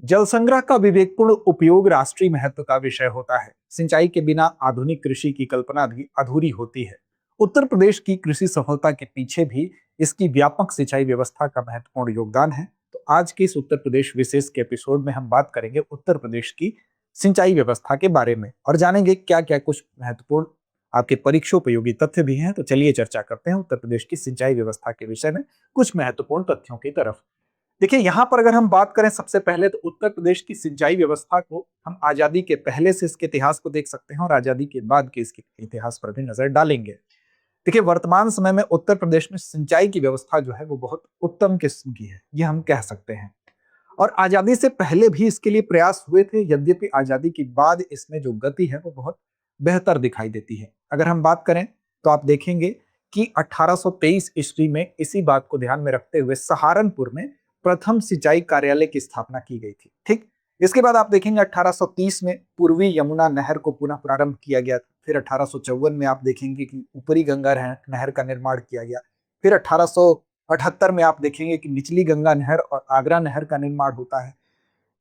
जल संग्रह का विवेकपूर्ण उपयोग राष्ट्रीय महत्व का विषय होता है। सिंचाई के बिना आधुनिक कृषि की कल्पना भी अधूरी होती है। उत्तर प्रदेश की कृषि सफलता के पीछे भी इसकी व्यापक सिंचाई व्यवस्था का महत्वपूर्ण योगदान है। तो आज के इस उत्तर प्रदेश विशेष के एपिसोड में हम बात करेंगे उत्तर प्रदेश की सिंचाई व्यवस्था के बारे में और जानेंगे क्या क्या कुछ महत्वपूर्ण आपके परीक्षोपयोगी तथ्य भी हैं। तो चलिए चर्चा करते हैं उत्तर प्रदेश की सिंचाई व्यवस्था के विषय में कुछ महत्वपूर्ण तथ्यों की तरफ। देखिए, यहां पर अगर हम बात करें सबसे पहले तो उत्तर प्रदेश की सिंचाई व्यवस्था को हम आजादी के पहले से इसके इतिहास को देख सकते हैं और आजादी के बाद के इसके इतिहास पर भी नजर डालेंगे। देखिए, वर्तमान समय में उत्तर प्रदेश में सिंचाई की व्यवस्था जो है वो बहुत उत्तम किस्म की है, ये हम कह सकते हैं। और आजादी से पहले भी इसके लिए प्रयास हुए थे, यद्यपि आजादी के बाद इसमें जो गति है वो बहुत बेहतर दिखाई देती है। अगर हम बात करें तो आप देखेंगे कि 1823 ईस्वी में इसी बात को ध्यान में रखते हुए सहारनपुर में प्रथम सिंचाई कार्यालय की स्थापना की गई थी। ठीक, इसके बाद आप देखेंगे 1830 में पूर्वी यमुना नहर को पुनः प्रारंभ किया गया। फिर 1854 में आप देखेंगे कि ऊपरी गंगा नहर का निर्माण किया गया। फिर 1878 में आप देखेंगे कि निचली गंगा नहर और आगरा नहर का निर्माण होता है।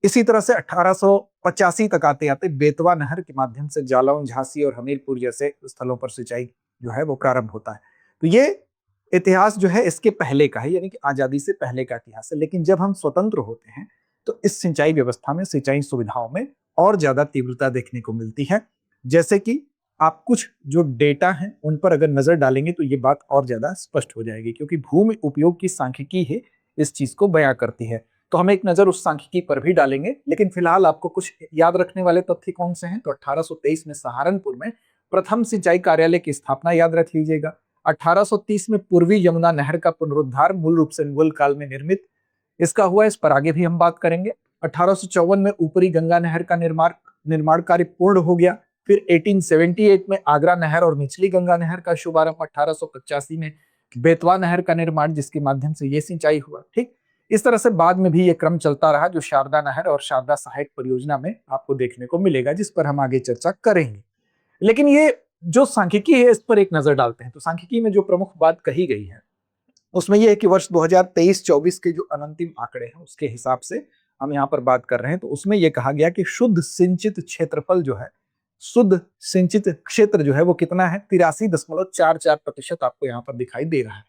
इसी तरह से 1885 तक आते आते बेतवा नहर के माध्यम से जालौन, झांसी और हमीरपुर जैसे स्थलों पर सिंचाई जो है वो प्रारंभ होता है। तो ये इतिहास जो है इसके पहले का है, यानी कि आजादी से पहले का इतिहास है। लेकिन जब हम स्वतंत्र होते हैं तो इस सिंचाई व्यवस्था में, सिंचाई सुविधाओं में और ज्यादा तीव्रता देखने को मिलती है। जैसे कि आप कुछ जो डेटा हैं उन पर अगर नजर डालेंगे तो ये बात और ज्यादा स्पष्ट हो जाएगी, क्योंकि भूमि उपयोग की सांख्यिकी ही इस चीज को बयां करती है। तो हम एक नजर उस सांख्यिकी पर भी डालेंगे, लेकिन फिलहाल आपको कुछ याद रखने वाले तथ्य कौन से हैं। तो 1823 में सहारनपुर में प्रथम सिंचाई कार्यालय की स्थापना याद रख लीजिएगा। 1830 में पूर्वी यमुना नहर का पुनरुद्धार मूल रूप से मुगल काल में निर्मित इसका हुआ, इस पर आगे भी हम बात करेंगे। 1854 में ऊपरी गंगा नहर का निर्माण कार्य पूर्ण हो गया। फिर 1878 में आगरा नहर और निचली गंगा नहर का शुभारंभ। 1885 में बेतवा नहर का निर्माण, जिसके माध्यम से ये सिंचाई हुआ। ठीक, इस तरह से बाद में भी ये क्रम चलता रहा, जो शारदा नहर और शारदा सहायक परियोजना में आपको देखने को मिलेगा, जिस पर हम आगे चर्चा करेंगे। लेकिन ये जो सांख्यिकी है इस पर एक नजर डालते हैं। तो सांख्यिकी में जो प्रमुख बात कही गई है उसमें यह है कि वर्ष 2023-24 के जो अनंतिम आंकड़े हैं उसके हिसाब से हम यहाँ पर बात कर रहे हैं। तो उसमें यह कहा गया कि शुद्ध सिंचित क्षेत्रफल जो है, शुद्ध सिंचित क्षेत्र जो है वो कितना है, 83.44% आपको यहाँ पर दिखाई दे रहा है।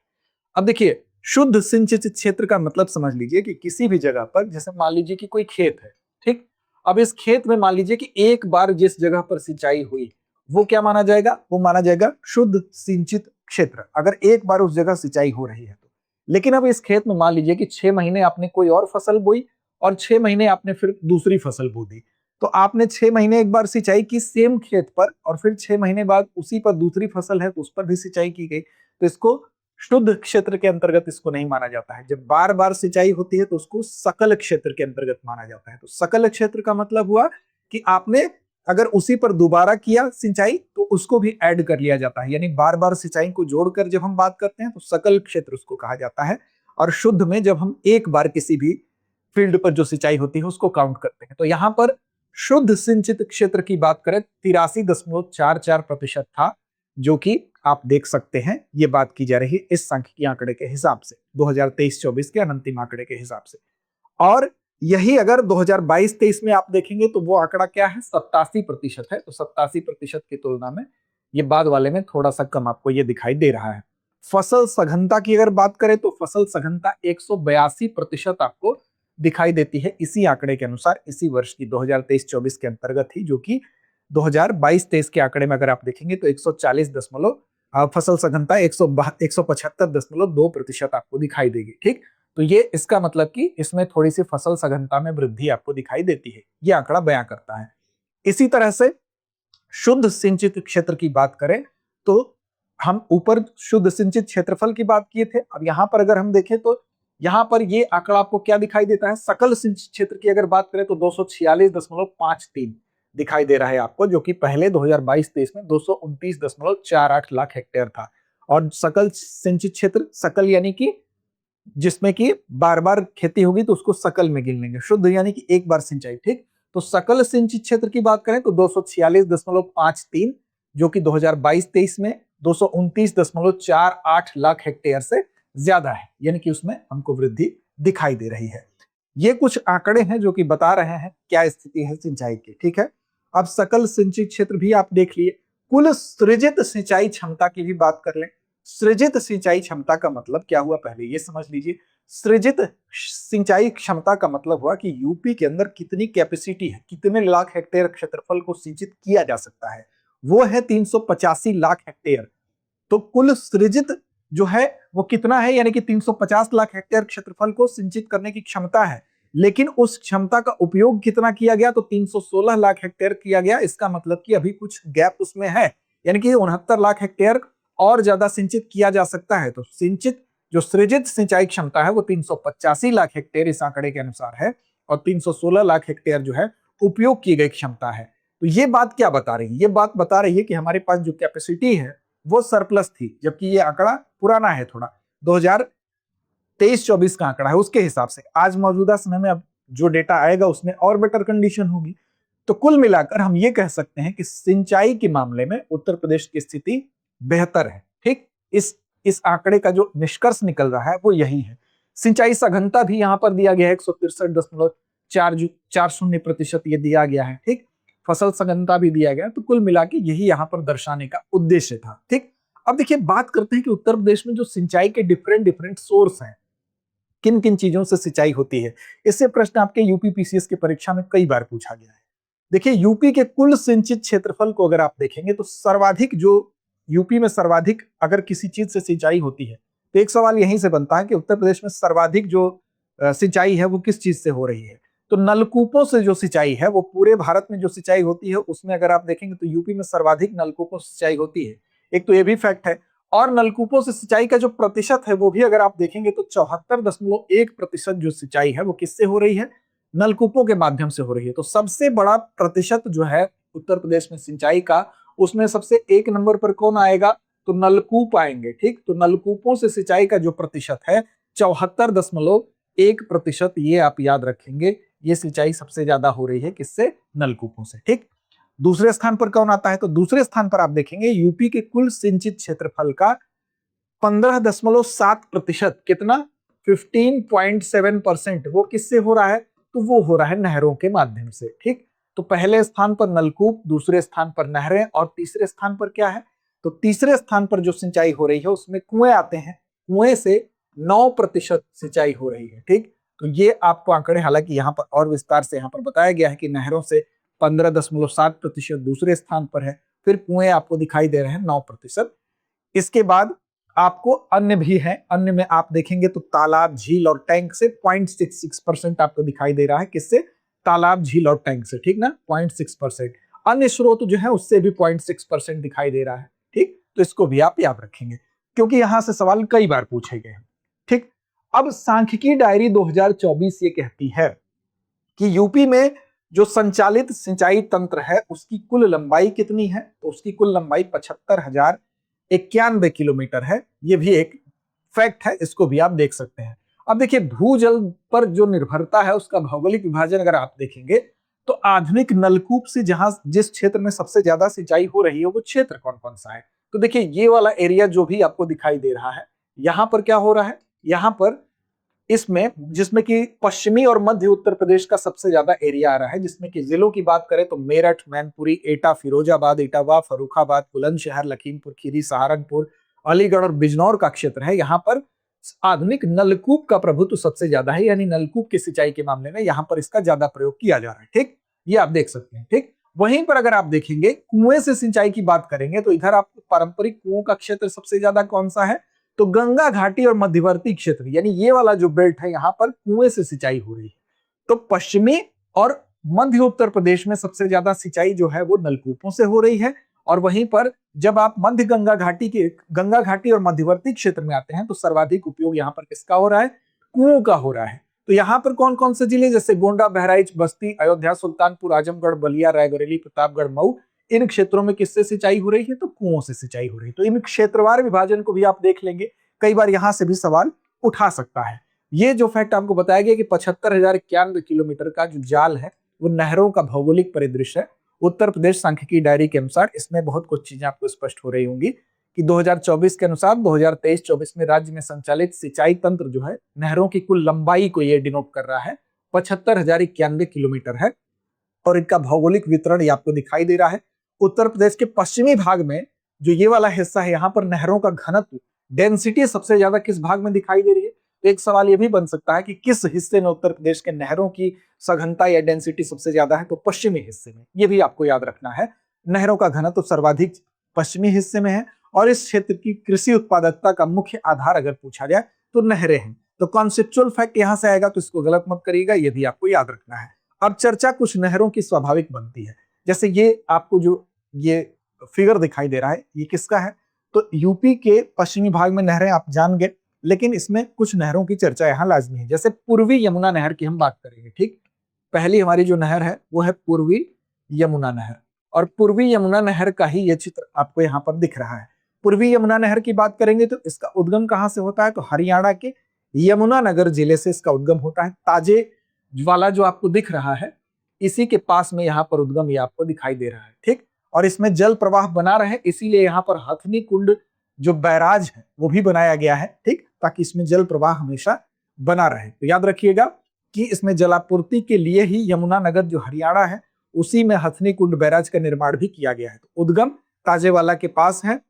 अब देखिए, शुद्ध सिंचित क्षेत्र का मतलब समझ लीजिए कि किसी भी जगह पर, जैसे मान लीजिए कि कोई खेत है। ठीक, अब इस खेत में मान लीजिए कि एक बार जिस जगह पर सिंचाई हुई वो क्या माना जाएगा, वो माना जाएगा शुद्ध सिंचित क्षेत्र, अगर एक बार उस जगह सिंचाई हो रही है तो। लेकिन अब इस खेत में मान लीजिए कि 6 महीने आपने कोई और फसल बोई और 6 महीने आपने फिर दूसरी फसल बो दी। तो आपने 6 महीने एक बार सिंचाई की सेम खेत पर और फिर 6 महीने बाद उसी पर दूसरी फसल है तो उस पर भी सिंचाई की गई, तो इसको शुद्ध क्षेत्र के अंतर्गत इसको नहीं माना जाता है। जब बार बार सिंचाई होती है तो उसको सकल क्षेत्र के अंतर्गत माना जाता है। तो सकल क्षेत्र का मतलब हुआ कि आपने अगर उसी पर दोबारा किया सिंचाई तो उसको भी ऐड कर लिया जाता है, यानी बार बार सिंचाई को जोड़कर जब हम बात करते हैं तो सकल क्षेत्र उसको कहा जाता है। और शुद्ध में जब हम एक बार किसी भी फील्ड पर जो सिंचाई होती है उसको काउंट करते हैं। तो यहां पर शुद्ध सिंचित क्षेत्र की बात करें 83.44% था, जो कि आप देख सकते हैं ये बात की जा रही है इस सांख्यिकी आंकड़े के हिसाब से, 2023-24 के अंतिम आंकड़े के हिसाब से। और यही अगर 2022-23 में आप देखेंगे तो वो आंकड़ा क्या है, 87% है। तो 87% की तुलना में ये बाद वाले में थोड़ा सा कम आपको ये दिखाई दे रहा है। फसल सघनता की अगर बात करें तो फसल सघनता 182% आपको दिखाई देती है इसी आंकड़े के अनुसार, इसी वर्ष की 2023-24 के अंतर्गत ही, जो कि 2022-23 के आंकड़े में अगर आप देखेंगे तो 140 फसल सघनता 175.2% आपको दिखाई देगी। ठीक, तो ये इसका मतलब कि इसमें थोड़ी सी फसल सघनता में वृद्धि आपको दिखाई देती है, ये आंकड़ा बयां करता है। इसी तरह से शुद्ध सिंचित क्षेत्र की बात करें तो हम ऊपर शुद्ध सिंचित क्षेत्रफल की बात किए थे। अब यहां पर अगर हम देखें तो यहां पर ये आंकड़ा आपको क्या दिखाई देता है, सकल सिंचित क्षेत्र की अगर बात करें तो 246.53 दिखाई दे रहा है आपको, जो कि पहले 2022-23 में 229.48 लाख हेक्टेयर था। और सकल सिंचित क्षेत्र, सकल यानी कि जिसमें कि बार बार खेती होगी तो उसको सकल में गिन लेंगे, शुद्ध यानी कि एक बार सिंचाई। ठीक, तो सकल सिंचित क्षेत्र की बात करें तो 246.53, जो कि 2022-23 में 229.48 लाख हेक्टेयर से ज्यादा है, यानी कि उसमें हमको वृद्धि दिखाई दे रही है। ये कुछ आंकड़े हैं जो कि बता रहे हैं क्या स्थिति है सिंचाई की, ठीक है। अब सकल सिंचित क्षेत्र भी आप देख लिए, कुल सृजित सिंचाई क्षमता की भी बात कर लें। सृजित सिंचाई क्षमता का मतलब क्या हुआ, पहले ये समझ लीजिए। सृजित सिंचाई क्षमता का मतलब हुआ कि यूपी के अंदर कितनी कैपेसिटी है, कितने लाख हेक्टेयर क्षेत्रफल को सिंचित किया जा सकता है, वो है 385 लाख हेक्टेयर। तो कुल सृजित जो है वो कितना है, यानी कि 350 लाख हेक्टेयर क्षेत्रफल को सिंचित करने की क्षमता है। लेकिन उस क्षमता का उपयोग कितना किया गया, तो 316 लाख हेक्टेयर किया गया। इसका मतलब कि अभी कुछ गैप उसमें है, यानी कि 69 लाख हेक्टेयर और ज्यादा सिंचित किया जा सकता है। तो सिंचित जो सृजित सिंचाई क्षमता है वो 385 लाख हेक्टेयर इस आंकड़े के अनुसार है, और 316 लाख हेक्टेयर जो है उपयोग की गई क्षमता है। तो ये बात क्या बता रही है, ये बात बता रही है कि हमारे पास जो कैपेसिटी है वो सरप्लस थी, जबकि ये आंकड़ा पुराना है थोड़ा, 2023-24 का आंकड़ा है। उसके हिसाब से आज मौजूदा समय में अब जो डेटा आएगा उसमें और बेटर कंडीशन होगी। तो कुल मिलाकर हम ये कह सकते हैं कि सिंचाई के मामले में उत्तर प्रदेश की स्थिति बेहतर है, ठीक। इस आंकड़े का जो निष्कर्ष निकल रहा है वो यही है। सिंचाई सघनता भी यहां पर दिया गया है, 163.40% ये दिया गया है, ठीक। फसल सघनता भी दिया गया, तो कुल मिला के यही यहाँ पर दर्शाने का उद्देश्य था, ठीक। अब देखिए बात करते हैं कि उत्तर प्रदेश में जो सिंचाई के डिफरेंट डिफरेंट सोर्स हैं, किन किन चीजों से सिंचाई होती है। इससे प्रश्न आपके यूपी पीसीएस की परीक्षा में कई बार पूछा गया है। देखिए यूपी के कुल सिंचित क्षेत्रफल को अगर आप देखेंगे तो सर्वाधिक जो यूपी में सर्वाधिक अगर किसी चीज से सिंचाई होती है, तो एक सवाल यहीं से बनता है कि उत्तर प्रदेश में सर्वाधिक जो सिंचाई है वो किस चीज से हो रही है। तो नलकूपों से जो सिंचाई है, वो पूरे भारत में जो सिंचाई होती है उसमें अगर आप देखेंगे तो यूपी में सर्वाधिक नलकूपों से सिंचाई होती है। एक तो ये भी फैक्ट है, और नलकूपों से सिंचाई का जो प्रतिशत है वो भी अगर आप देखेंगे तो 74.1% जो सिंचाई है वो किससे हो रही है, नलकूपों के माध्यम से हो रही है। तो सबसे बड़ा प्रतिशत जो है उत्तर प्रदेश में सिंचाई का, उसमें सबसे एक नंबर पर कौन आएगा, तो नलकूप आएंगे, ठीक। तो नलकूपों से सिंचाई का जो प्रतिशत है 74.1%, ये आप याद रखेंगे। ये सिंचाई सबसे ज्यादा हो रही है किससे, नलकूपों से, ठीक। दूसरे स्थान पर कौन आता है, तो दूसरे स्थान पर आप देखेंगे यूपी के कुल सिंचित क्षेत्रफल का 15.7%, कितना, 15.7% वो किससे हो रहा है, तो वो हो रहा है नहरों के माध्यम से, ठीक। तो पहले स्थान पर नलकूप, दूसरे स्थान पर नहरें, और तीसरे स्थान पर क्या है, तो तीसरे स्थान पर जो सिंचाई हो रही है उसमें कुएं आते हैं। कुएं से 9% सिंचाई हो रही है, ठीक। तो ये आपको आंकड़े, हालांकि यहाँ पर और विस्तार से यहाँ पर बताया गया है कि नहरों से 15.7% दूसरे स्थान पर है, फिर कुएं आपको दिखाई दे रहे हैं 9%। इसके बाद आपको अन्य भी है, अन्य में आप देखेंगे तो तालाब, झील और टैंक से 0.66% आपको दिखाई दे रहा है, किससे, तालाब, झील और टैंक से, ठीक ना, 0.6%। अन्य स्रोत जो है उससे भी 0.6% दिखाई दे रहा है, ठीक। तो इसको भी आप याद रखेंगे क्योंकि यहां से सवाल कई बार पूछे गए हैं, ठीक। अब सांख्यिकी डायरी 2024 ये कहती है कि यूपी में जो संचालित सिंचाई तंत्र है उसकी कुल लंबाई कितनी है, तो उसकी कुल लंबाई 75,091 किलोमीटर है। ये भी एक फैक्ट है, इसको भी आप देख सकते हैं। अब देखिए भूजल पर जो निर्भरता है उसका भौगोलिक विभाजन अगर आप देखेंगे तो आधुनिक नलकूप से जहां जिस क्षेत्र में सबसे ज्यादा सिंचाई हो रही है वो क्षेत्र कौन कौन सा है, तो देखिए ये वाला एरिया जो भी आपको दिखाई दे रहा है, यहां पर क्या हो रहा है, यहां पर इसमें जिसमें कि पश्चिमी और मध्य उत्तर प्रदेश का सबसे ज्यादा एरिया आ रहा है, जिसमें कि जिलों की बात करें तो मेरठ, मैनपुरी, एटा, फिरोजाबाद, इटावा, फर्रुखाबाद, बुलंदशहर, लखीमपुर खीरी, सहारनपुर, अलीगढ़ और बिजनौर का क्षेत्र है। यहाँ पर आधुनिक नलकूप का प्रभुत्व सबसे ज्यादा है, यानी नलकूप की सिंचाई के मामले में यहाँ पर इसका ज्यादा प्रयोग किया जा रहा है, ठीक। ये आप देख सकते हैं, ठीक। वहीं पर अगर आप देखेंगे कुएं से सिंचाई की बात करेंगे तो इधर आपको पारंपरिक कुओं का क्षेत्र सबसे ज्यादा कौन सा है, तो गंगा घाटी और मध्यवर्ती क्षेत्र, यानी ये वाला जो बेल्ट है यहाँ पर कुएं से सिंचाई हो रही है। तो पश्चिमी और मध्य उत्तर प्रदेश में सबसे ज्यादा सिंचाई जो है वो नलकूपों से हो रही है, और वहीं पर जब आप मध्य गंगा घाटी और मध्यवर्ती क्षेत्र में आते हैं तो सर्वाधिक उपयोग यहाँ पर किसका हो रहा है, कुओं का हो रहा है। तो यहाँ पर कौन कौन से जिले, जैसे गोंडा, बहराइच, बस्ती, अयोध्या, सुल्तानपुर, आजमगढ़, बलिया, रायबरेली, प्रतापगढ़, मऊ, इन क्षेत्रों में किससे सिंचाई हो रही है, तो कुओं से सिंचाई हो रही है। तो इन क्षेत्रवार विभाजन को भी आप देख लेंगे, कई बार यहां से भी सवाल उठा सकता है। ये जो फैक्ट आपको बताया गया कि 75,091 किलोमीटर का जो जाल है वो नहरों का भौगोलिक परिदृश्य है उत्तर प्रदेश सांख्यिकी डायरी के अनुसार। इसमें बहुत कुछ चीजें आपको स्पष्ट हो रही होंगी कि 2024 के अनुसार 2023-24 में राज्य में संचालित सिंचाई तंत्र जो है नहरों की कुल लंबाई को ये डिनोट कर रहा है, 75,091 किलोमीटर है। और इनका भौगोलिक वितरण ये आपको दिखाई दे रहा है। उत्तर प्रदेश के पश्चिमी भाग में जो ये वाला हिस्सा है, यहाँ पर नहरों का घनत्व, डेंसिटी सबसे ज्यादा किस भाग में दिखाई दे रही है? तो एक सवाल ये भी बन सकता है कि किस हिस्से में उत्तर प्रदेश के नहरों की सघनता या डेंसिटी सबसे ज्यादा है? तो पश्चिमी हिस्से में। ये भी आपको याद रखना है। नहरों का घनत्व सर्वाधिक पश्चिमी हिस्से में है और इस क्षेत्र की कृषि उत्पादकता का मुख्य आधार अगर पूछा जाए तो नहरें हैं। तो कॉन्सेप्चुअल फैक्ट यहां से आएगा, तो इसको गलत मत करिएगा, ये भी आपको याद रखना है। अब चर्चा कुछ नहरों की स्वाभाविक बनती है। जैसे ये आपको जो ये फिगर दिखाई दे रहा है, ये किसका है? तो यूपी के पश्चिमी भाग में नहरें आप जान गए, लेकिन इसमें कुछ नहरों की चर्चा यहाँ लाजमी है। जैसे पूर्वी यमुना नहर की हम बात करेंगे, ठीक। पहली हमारी जो नहर है वो है पूर्वी यमुना नहर, और पूर्वी यमुना नहर का ही ये चित्र आपको यहाँ पर दिख रहा है। पूर्वी यमुना नहर की बात करेंगे तो इसका उद्गम कहाँ से होता है? तो हरियाणा के यमुनानगर जिले से इसका उद्गम होता है। ताजे वाला जो आपको दिख रहा है, इसी के पास में यहाँ पर उद्गम ये आपको दिखाई दे रहा है, ठीक। और इसमें जल प्रवाह बना रहे, इसीलिए यहाँ पर हथनी कुंड जो बैराज है वो भी बनाया गया है, ठीक, ताकि इसमें जल प्रवाह हमेशा बना रहे। तो याद रखिएगा कि इसमें जलापूर्ति के लिए ही यमुनानगर जो हरियाणा है, उसी में हथनी कुंड बैराज का निर्माण भी किया गया है। तो उद्गम ताजेवाला के पास है,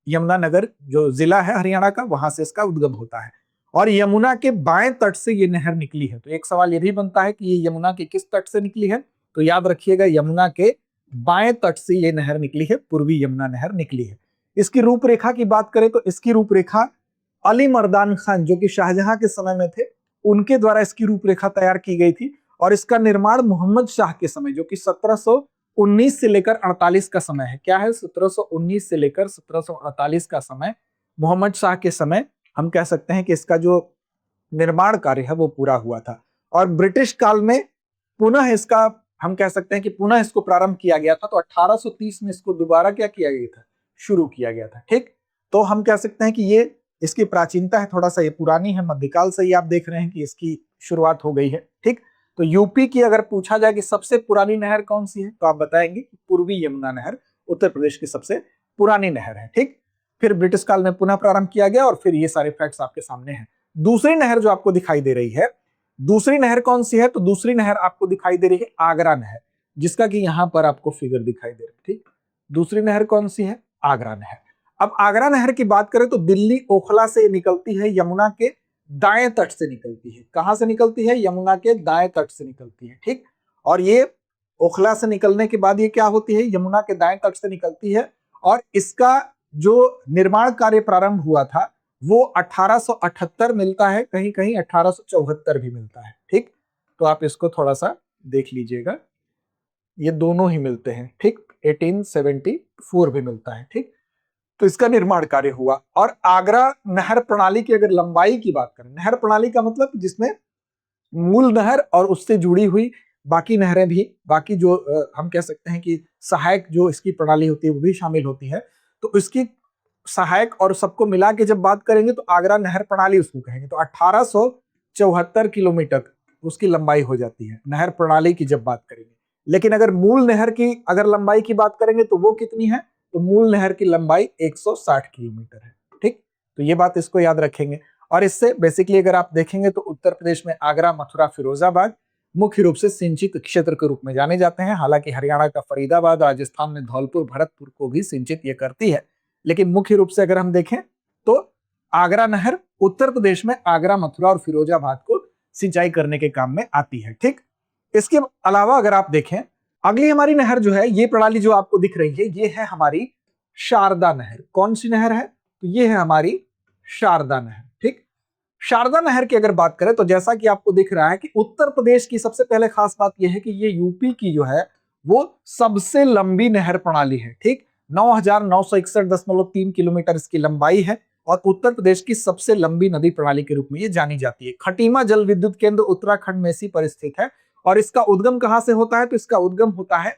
यमुनानगर जो जिला है हरियाणा का, वहां से इसका उद्गम होता है। और यमुना के बाएं तट से ये नहर निकली है। तो एक सवाल ये भी बनता है कि ये यमुना के किस तट से निकली है? तो याद रखिएगा यमुना के बाएं तट से ये नहर निकली है, पूर्वी यमुना नहर निकली है। इसकी रूपरेखा की बात करें तो इसकी रूपरेखा अली मर्दान खान, जो कि शाहजहां के समय में थे, उनके द्वारा इसकी रूपरेखा तैयार की गई थी। और इसका निर्माण मोहम्मद शाह के समय, जो कि 1719 से लेकर 48 का समय है। क्या है? 1719 से लेकर 1748 का समय, मोहम्मद शाह के समय हम कह सकते हैं कि इसका जो निर्माण कार्य है वो पूरा हुआ था। और ब्रिटिश काल में पुनः इसका हम कह सकते हैं कि पुनः इसको प्रारंभ किया गया था। तो 1830 में इसको दोबारा क्या किया गया था? शुरू किया गया था, ठीक। तो हम कह सकते हैं कि ये इसकी प्राचीनता है, थोड़ा सा ये पुरानी है, मध्यकाल से ही आप देख रहे हैं कि इसकी शुरुआत हो गई है, ठीक। तो यूपी की अगर पूछा जाए कि सबसे पुरानी नहर कौन सी है, तो आप बताएंगे कि पूर्वी यमुना नहर उत्तर प्रदेश की सबसे पुरानी नहर है, ठीक। फिर ब्रिटिश काल में पुनः प्रारंभ किया गया और फिर ये सारे फैक्ट्स आपके सामने हैं। दूसरी नहर जो आपको दिखाई दे रही है, दूसरी नहर कौन सी है? तो दूसरी नहर आपको दिखाई दे रही है आगरा नहर, जिसका कि यहां पर आपको फिगर दिखाई दे रही है, ठीक। दूसरी नहर कौन सी है? आगरा नहर। अब आगरा नहर की बात करें तो दिल्ली ओखला से निकलती है, यमुना के दाएं तट से निकलती है। कहां से निकलती है? यमुना के दाएं तट से निकलती है, ठीक। और ये ओखला से निकलने के बाद ये क्या होती है? यमुना के दाएं तट से निकलती है। और इसका जो निर्माण कार्य प्रारंभ हुआ था वो 1878 मिलता है, कहीं कहीं 1874 भी मिलता है, ठीक। तो आप इसको थोड़ा सा देख लीजिएगा, ये दोनों ही मिलते हैं, ठीक। 1874 भी मिलता है, ठीक। तो इसका निर्माण कार्य हुआ। और आगरा नहर प्रणाली की अगर लंबाई की बात करें, नहर प्रणाली का मतलब जिसमें मूल नहर और उससे जुड़ी हुई बाकी नहरें भी, बाकी जो हम कह सकते हैं कि सहायक जो इसकी प्रणाली होती है वो भी शामिल होती है। तो इसकी सहायक और सबको मिला के जब बात करेंगे तो आगरा नहर प्रणाली उसको कहेंगे। तो 1874 किलोमीटर उसकी लंबाई हो जाती है नहर प्रणाली की जब बात करेंगे। लेकिन अगर मूल नहर की अगर लंबाई की बात करेंगे तो वो कितनी है? तो मूल नहर की लंबाई 160 किलोमीटर है, ठीक। तो ये बात इसको याद रखेंगे। और इससे बेसिकली अगर आप देखेंगे तो उत्तर प्रदेश में आगरा, मथुरा, फिरोजाबाद मुख्य रूप से सिंचित क्षेत्र के रूप में जाने जाते हैं। हालांकि हरियाणा का फरीदाबाद, राजस्थान में धौलपुर, भरतपुर को भी सिंचित ये करती है। लेकिन मुख्य रूप से अगर हम देखें तो आगरा नहर उत्तर प्रदेश में आगरा, मथुरा और फिरोजाबाद को सिंचाई करने के काम में आती है, ठीक। इसके अलावा अगर आप देखें, अगली हमारी नहर जो है, ये प्रणाली जो आपको दिख रही है, ये है हमारी शारदा नहर। कौन सी नहर है? तो ये है हमारी शारदा नहर, ठीक। शारदा नहर की अगर बात करें तो जैसा कि आपको दिख रहा है कि उत्तर प्रदेश की सबसे पहले खास बात यह है कि ये यूपी की जो है वो सबसे लंबी नहर प्रणाली है, ठीक। 9,961.3 किलोमीटर इसकी लंबाई है और उत्तर प्रदेश की सबसे लंबी नदी प्रणाली के रूप में ये जानी जाती है। खटीमा जल विद्युत केंद्र उत्तराखंड में इसी पर स्थित है। और इसका उद्गम कहां से होता है? तो इसका उद्गम होता है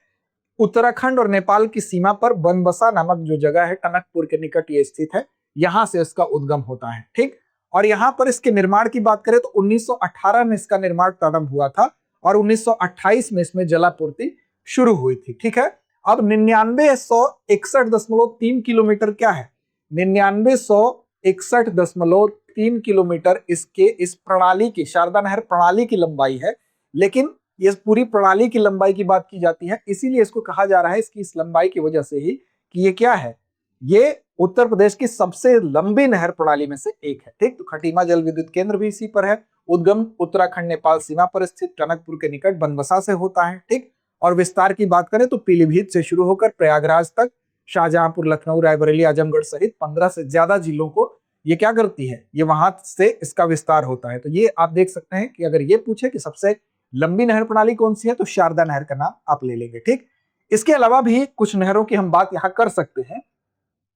उत्तराखंड और नेपाल की सीमा पर बनबसा नामक जो जगह है, टनकपुर के निकट ये स्थित है, यहां से इसका उद्गम होता है, ठीक। और यहां पर इसके निर्माण की बात करें तो 1918 में इसका निर्माण प्रारंभ हुआ था और 1928 में इसमें जलापूर्ति शुरू हुई थी, ठीक है। अब 99,161.3 किलोमीटर क्या है? 99,161 3 किलोमीटर इसके इस प्रणाली की, शारदा नहर प्रणाली की लंबाई है, लेकिन ये पूरी प्रणाली की लंबाई की बात की जाती है, इसीलिए इसको कहा जा रहा है इसकी इस लंबाई की वजह से ही कि ये क्या है, ये उत्तर प्रदेश की सबसे लंबी नहर प्रणाली में से एक है। ठीक, तो खटीमा जल विद्युत केंद्र भी इसी पर है। उद्गम उत्तराखंड नेपाल सीमा पर स्थित टनकपुर के निकट बनबसा से होता है। ठीक, और विस्तार की बात करें तो पीलीभीत से शुरू होकर प्रयागराज तक, शाहजहांपुर, लखनऊ, रायबरेली, आजमगढ़ सहित 15 से ज्यादा जिलों को ये क्या करती है, ये वहां से इसका विस्तार होता है। तो ये आप देख सकते हैं कि अगर ये पूछे कि सबसे लंबी नहर प्रणाली कौन सी है तो शारदा नहर का नाम आप ले लेंगे। ठीक, इसके अलावा भी कुछ नहरों की हम बात यहां कर सकते हैं।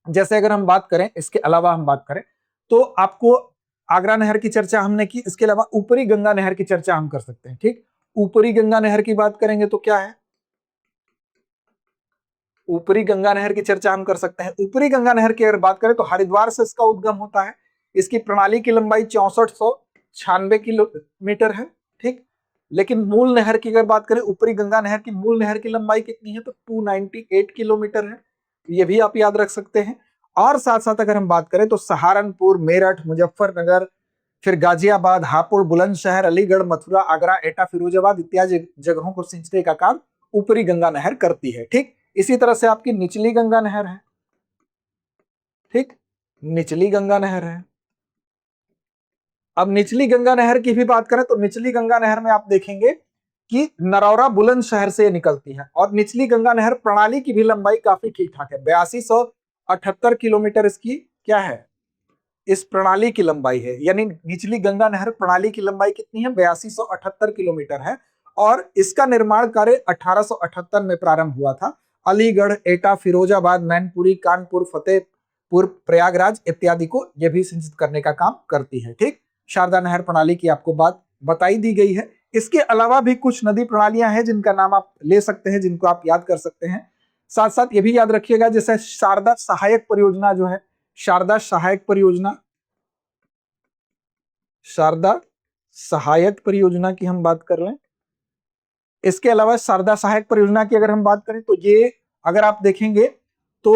जैसे अगर हम बात करें, इसके अलावा हम बात करें तो आपको आगरा नहर की चर्चा हमने की, इसके अलावा ऊपरी गंगा नहर की चर्चा हम कर सकते हैं। ठीक, ऊपरी गंगा नहर की बात करेंगे तो क्या है, ऊपरी गंगा नहर की चर्चा हम कर सकते हैं। ऊपरी गंगा नहर की अगर बात करें तो हरिद्वार से इसका उद्गम होता है। इसकी प्रणाली की लंबाई 6496 किलोमीटर है। ठीक, लेकिन मूल नहर की अगर बात करें, ऊपरी गंगा नहर की मूल नहर की लंबाई कितनी है तो 298 किलोमीटर है। ये भी आप याद रख सकते हैं। और साथ साथ अगर हम बात करें तो सहारनपुर, मेरठ, मुजफ्फरनगर, फिर गाजियाबाद, हापुड़, बुलंदशहर, अलीगढ़, मथुरा, आगरा, एटा, फिरोजाबाद इत्यादि जगहों को सिंचने का काम ऊपरी गंगा नहर करती है। ठीक, इसी तरह से आपकी निचली गंगा नहर है। ठीक, निचली गंगा नहर है। अब निचली गंगा नहर की भी बात करें तो निचली गंगा नहर में आप देखेंगे कि नरौरा बुलंदशहर से निकलती है, और निचली गंगा नहर प्रणाली की भी लंबाई काफी ठीक ठाक है। 8278 किलोमीटर इसकी क्या है, इस प्रणाली की लंबाई है। यानी निचली गंगा नहर प्रणाली की लंबाई कितनी है, 8278 किलोमीटर है। और इसका निर्माण कार्य 1878 में प्रारंभ हुआ था। अलीगढ़, एटा, फिरोजाबाद, मैनपुरी, कानपुर, फतेहपुर, प्रयागराज इत्यादि को यह भी सिंचित करने का काम करती है। ठीक, शारदा नहर प्रणाली की आपको बात बताई दी गई है। इसके अलावा भी कुछ नदी प्रणालियां हैं जिनका नाम आप ले सकते हैं, जिनको आप याद कर सकते हैं। साथ साथ ये भी याद रखिएगा, जैसे शारदा सहायक परियोजना जो है, शारदा सहायक परियोजना, शारदा सहायक परियोजना की हम बात कर लें। इसके अलावा शारदा सहायक परियोजना की अगर हम बात करें तो ये अगर आप देखेंगे तो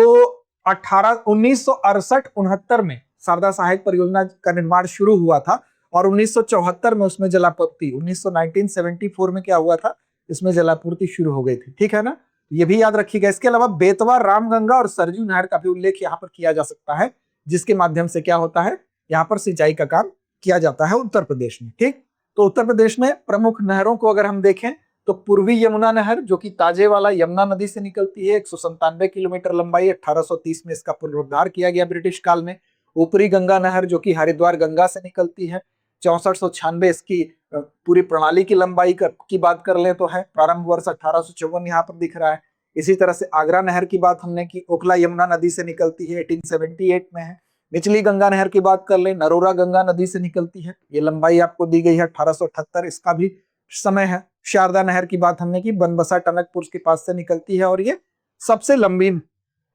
1968-69 में शारदा सहायक परियोजना का निर्माण शुरू हुआ था, और 1974 में उसमें जलापूर्ति, 1974 में क्या हुआ था, इसमें जलापूर्ति शुरू हो गई थी। ठीक है ना, ये भी याद रखिएगा। इसके अलावा बेतवा, रामगंगा और सरजू नहर का भी उल्लेख यहाँ पर किया जा सकता है, जिसके माध्यम से क्या होता है, यहाँ पर सिंचाई का काम किया जाता है उत्तर प्रदेश में। ठीक, तो उत्तर प्रदेश में प्रमुख नहरों को अगर हम देखें तो पूर्वी यमुना नहर जो कि ताजेवाला यमुना नदी से निकलती है, 197 किलोमीटर लंबाई, 1830 में इसका पुनरुद्धार किया गया ब्रिटिश काल में। ऊपरी गंगा नहर जो कि हरिद्वार गंगा से निकलती है, 6496 इसकी पूरी प्रणाली की लंबाई की बात कर ले तो है, प्रारंभ वर्ष 1854 यहाँ पर दिख रहा है। इसी तरह से आगरा नहर की बात हमने की, ओखला यमुना नदी से निकलती है, 1878 में है। निचली गंगा नहर की बात कर ले, नरोरा गंगा नदी से निकलती है, ये लंबाई आपको दी गई है 1878, इसका भी समय है। शारदा नहर की बात हमने की, बनबसा टनकपुर के पास से निकलती है, और ये सबसे लंबी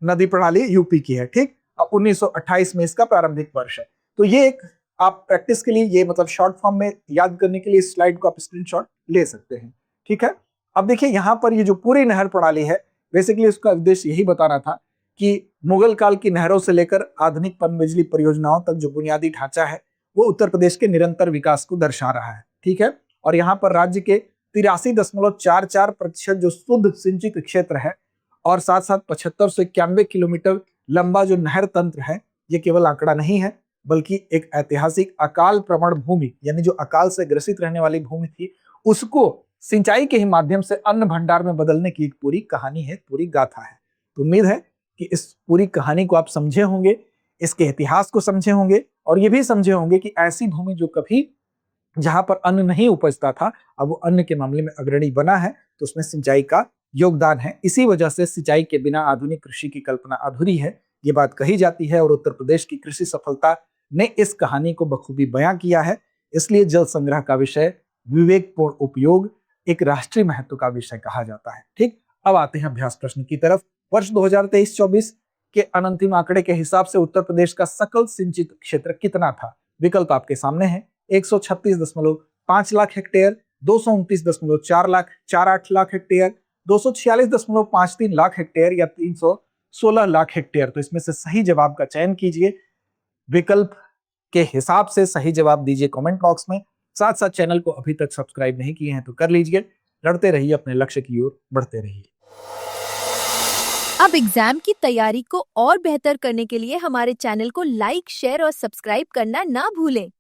नदी प्रणाली यूपी की है। ठीक, 1928 में इसका प्रारंभिक वर्ष है। तो ये एक आप प्रैक्टिस के लिए, ये मतलब शॉर्ट फॉर्म में याद करने के लिए इस स्लाइड को आप स्क्रीनशॉट ले सकते हैं। ठीक है, अब देखिए यहाँ पर ये जो पूरी नहर प्रणाली है, बेसिकली उसका उद्देश्य यही बताना था कि मुगल काल की नहरों से लेकर आधुनिक पनबिजली परियोजनाओं तक जो बुनियादी ढांचा है वो उत्तर प्रदेश के निरंतर विकास को दर्शा रहा है। ठीक है, और यहाँ पर राज्य के 83.44% जो शुद्ध सिंचित क्षेत्र है, और साथ साथ 75 से 91 किलोमीटर लंबा जो नहर तंत्र है, ये केवल आंकड़ा नहीं है बल्कि एक ऐतिहासिक अकाल प्रवण भूमि, यानी जो अकाल से ग्रसित रहने वाली भूमि थी उसको सिंचाई के ही माध्यम से अन्न भंडार में बदलने की एक पूरी कहानी है, पूरी गाथा है। तो उम्मीद है कि इस पूरी कहानी को आप समझे होंगे, इसके इतिहास को समझे होंगे, और ये भी समझे होंगे कि ऐसी भूमि जो कभी जहां पर अन्न नहीं उपजता था, अब वो अन्न के मामले में अग्रणी बना है, तो उसमें सिंचाई का योगदान है। इसी वजह से सिंचाई के बिना आधुनिक कृषि की कल्पना अधूरी है, ये बात कही जाती है, और उत्तर प्रदेश की कृषि सफलता ने इस कहानी को बखूबी बयां किया है। इसलिए जल संग्रह का विषय, विवेकपूर्ण उपयोग एक राष्ट्रीय महत्व का विषय कहा जाता है। ठीक, अब आते हैं अभ्यास प्रश्न की तरफ। वर्ष 2023-24 के अंतिम आंकड़े के हिसाब से उत्तर प्रदेश का सकल सिंचित क्षेत्र कितना था? विकल्प आपके सामने है, 136.5 lakh hectare, 229.48 lakh hectare, 246.53 lakh hectare, या 316 लाख हेक्टेयर। तो इसमें से सही जवाब का चयन कीजिए। विकल्प के हिसाब से सही जवाब दीजिए कमेंट बॉक्स में। साथ साथ चैनल को अभी तक सब्सक्राइब नहीं किए हैं तो कर लीजिए। लड़ते रहिए, अपने लक्ष्य की ओर बढ़ते रहिए। अब एग्जाम की तैयारी को और बेहतर करने के लिए हमारे चैनल को लाइक, शेयर और सब्सक्राइब करना ना भूलें।